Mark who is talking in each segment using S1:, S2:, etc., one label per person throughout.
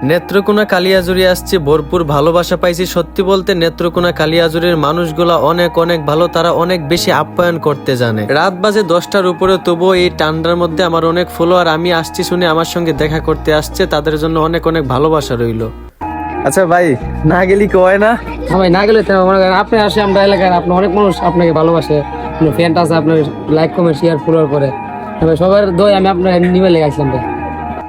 S1: নেত্রকোনা কালিয়াজুড়ি আসছি, ভরপুর ভালোবাসা পাইছি। সত্যি বলতে নেত্রকোনা কালিয়াজুড়ির মানুষগুলা অনেক অনেক ভালো, তারা অনেক বেশি আপ্যায়ন করতে জানে। রাত বাজে 10টার উপরে, তবুও এই ঠান্ডার মধ্যে আমার অনেক ফলোয়ার আমি আসছি শুনে আমার সঙ্গে দেখা করতে আসছে, তাদের জন্য অনেক অনেক ভালোবাসা রইল। আচ্ছা ভাই, না গেলি কয় না?
S2: ভাই না গেলে মনে করেন আপনি আসে আমরা এলাকার আপনার অনেক মানুষ আপনাকে ভালোবাসে, ফ্রেন্ড আছে আপনার, লাইক কমেন্ট শেয়ার ফলোয়ার করে সবার দই আমি আপনার নিবে লেগেছিলাম ভাই।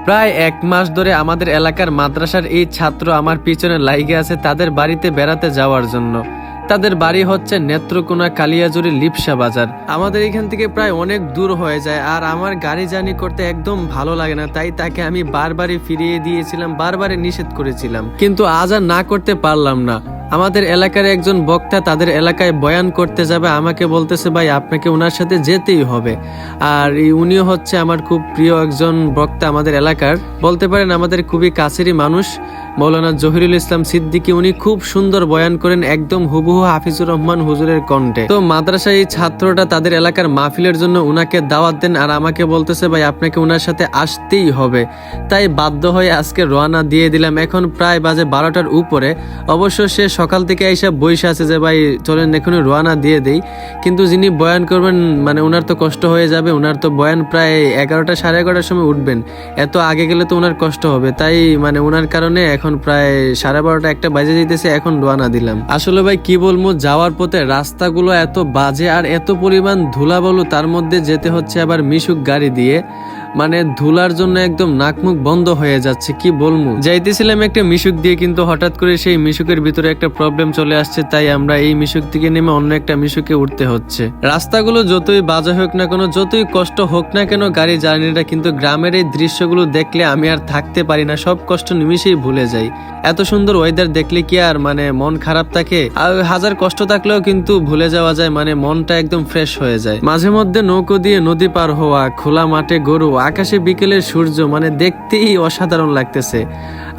S1: প্রায় 1 মাস ধরে আমাদের এলাকার মাদ্রাসার এই ছাত্র আমার পিছনে লাইগে আছে তাদের বাড়িতে বেড়াতে যাওয়ার জন্য। তাদের বাড়ি হচ্ছে নেত্রকোনা কালিয়াজুড়ি লিপসা বাজার। আমাদের এখান থেকে প্রায় অনেক দূর হয়ে যায়, আর আমার গাড়ি জার্নি করতে একদম ভালো লাগে না, তাই তাকে আমি বারবারই ফিরিয়ে দিয়েছিলাম, বারবারই নিষেধ করেছিলাম, কিন্তু আজ আর না করতে পারলাম না। আমাদের এলাকার একজন বক্তা তাদের এলাকায় বয়ান করতে যাবে, আমাকে বলতেছে ভাই আপনাকে ওনার সাথে যেতেই হবে। আর উনিও হচ্ছে আমার খুব প্রিয় একজন বক্তা আমাদের এলাকার, বলতে পারেন আমাদের খুবই কাছেরই মানুষ, মৌলানা জহিরুল ইসলাম সিদ্দিকী। উনি খুব সুন্দর বয়ান করেন, একদম হুবহু হাফিজুর রহমান হুজুরের কণ্ঠে। তো মাদ্রাসায় এই ছাত্রটা তাদের এলাকার মাহফিলের জন্য উনাকে দাওয়াত দেন, আর আমাকে বলতেছে ভাই আপনাকে ওনার সাথে আসতেই হবে। তাই বাধ্য হয়ে আজকে রওনা দিয়ে দিলাম। এখন প্রায় বাজে 12টার উপরে। অবশ্য সে সকাল থেকে এসে বসে আছে যে ভাই চলেন এখনই রওনা দিয়ে দেই, কিন্তু যিনি বয়ান করবেন মানে ওনার তো কষ্ট হয়ে যাবে, ওনার তো বয়ান প্রায় 11টা সাড়ে 11টার সময় উঠবেন, এত আগে গেলে তো ওনার কষ্ট হবে। তাই মানে ওনার কারণে এখন প্রায় 12:30 1টা বাজে যেতেছে, এখন রওনা দিলাম। আসলে ভাই কি বলবো, যাওয়ার পথে রাস্তাগুলো এত বাজে আর এত পরিমাণ ধুলাবালু, তার মধ্যে যেতে হচ্ছে আবার মিশুক গাড়ি দিয়ে, মানে ধুলার জন্য একদম নাকমুখ বন্ধ হয়ে যাচ্ছে। কি বলবো, যাইতেছিলাম একটা মিশুক দিয়ে, কিন্তু হঠাৎ করে সেই মিশুকের ভিতরে একটা প্রবলেম চলে আসছে, তাই আমরা এই মিশুক থেকে নেমে অন্য একটা মিশুকে উঠতে হচ্ছে। রাস্তাগুলো যতই বাজে হোক না কেন, যতই কষ্ট হোক না কেন গাড়ি জার্নিটা, কিন্তু গ্রামের এই দৃশ্যগুলো দেখলে আমি আর থাকতে পারি না, সব কষ্ট নিমিশেই ভুলে যাই। এত সুন্দর ওয়েদার দেখলে কি আর মানে মন খারাপ থাকে? আর হাজার কষ্ট থাকলেও কিন্তু ভুলে যাওয়া যায়, মানে মনটা একদম ফ্রেশ হয়ে যায়। মাঝে মধ্যে নৌকো দিয়ে নদী পার হওয়া, খোলা মাঠে গরু, আকাশে বিকেলের সূর্য, মানে দেখতেই অসাধারণ লাগতেছে।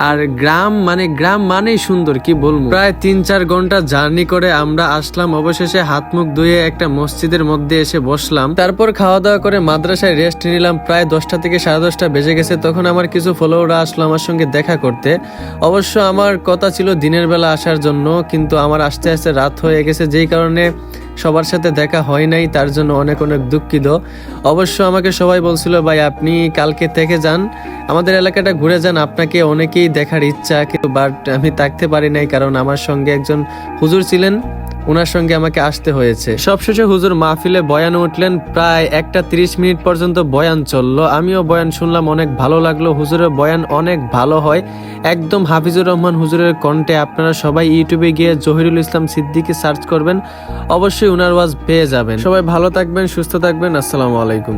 S1: আর গ্রাম মানেই সুন্দর, কি বলবো। প্রায় 3-4 ঘন্টা জার্নি করে আমরা আসলাম, অবশেষে হাত মুখ ধুয়ে একটা মসজিদের মধ্যে এসে বসলাম। তারপর খাওয়া দাওয়া করে মাদ্রাসায় রেস্ট নিলাম। প্রায় 10টা থেকে 10:30 বেজে গেছে। তখন আমার কিছু ফলোয়াররা আসলো আমার সঙ্গে দেখা করতে। অবশ্য আমার কথা ছিল দিনের বেলা আসার জন্য, কিন্তু আমার আসতে আসতে রাত হয়ে গেছে, যেই কারণে সবার সাথে দেখা হয় নাই, তার জন্য অনেক অনেক দুঃখিত। অবশ্য আমাকে সবাই বলছিল ভাই আপনি কালকে থেকে যান, আমাদের এলাকাটা ঘুরে যান, আপনাকে অনেকেই দেখার ইচ্ছা, কিন্তু বাট আমি থাকতে পারি নাই, কারণ আমার সঙ্গে একজন হুজুর ছিলেন, ওনার সঙ্গে আমাকে আসতে হয়েছে। সবশেষে হুজুর মাহফিলে বয়ান উঠলেন, প্রায় 1:30 পর্যন্ত বয়ান চললো। আমিও বয়ান শুনলাম, অনেক ভালো লাগলো। হুজুরের বয়ান অনেক ভালো হয়, একদম হাফিজুর রহমান হুজুরের কণ্ঠে। আপনারা সবাই ইউটিউবে গিয়ে জহিরুল ইসলাম সিদ্দিকী সার্চ করবেন, অবশ্যই ওনার ওয়াজ পেয়ে যাবেন। সবাই ভালো থাকবেন, সুস্থ থাকবেন। আসসালামু আলাইকুম।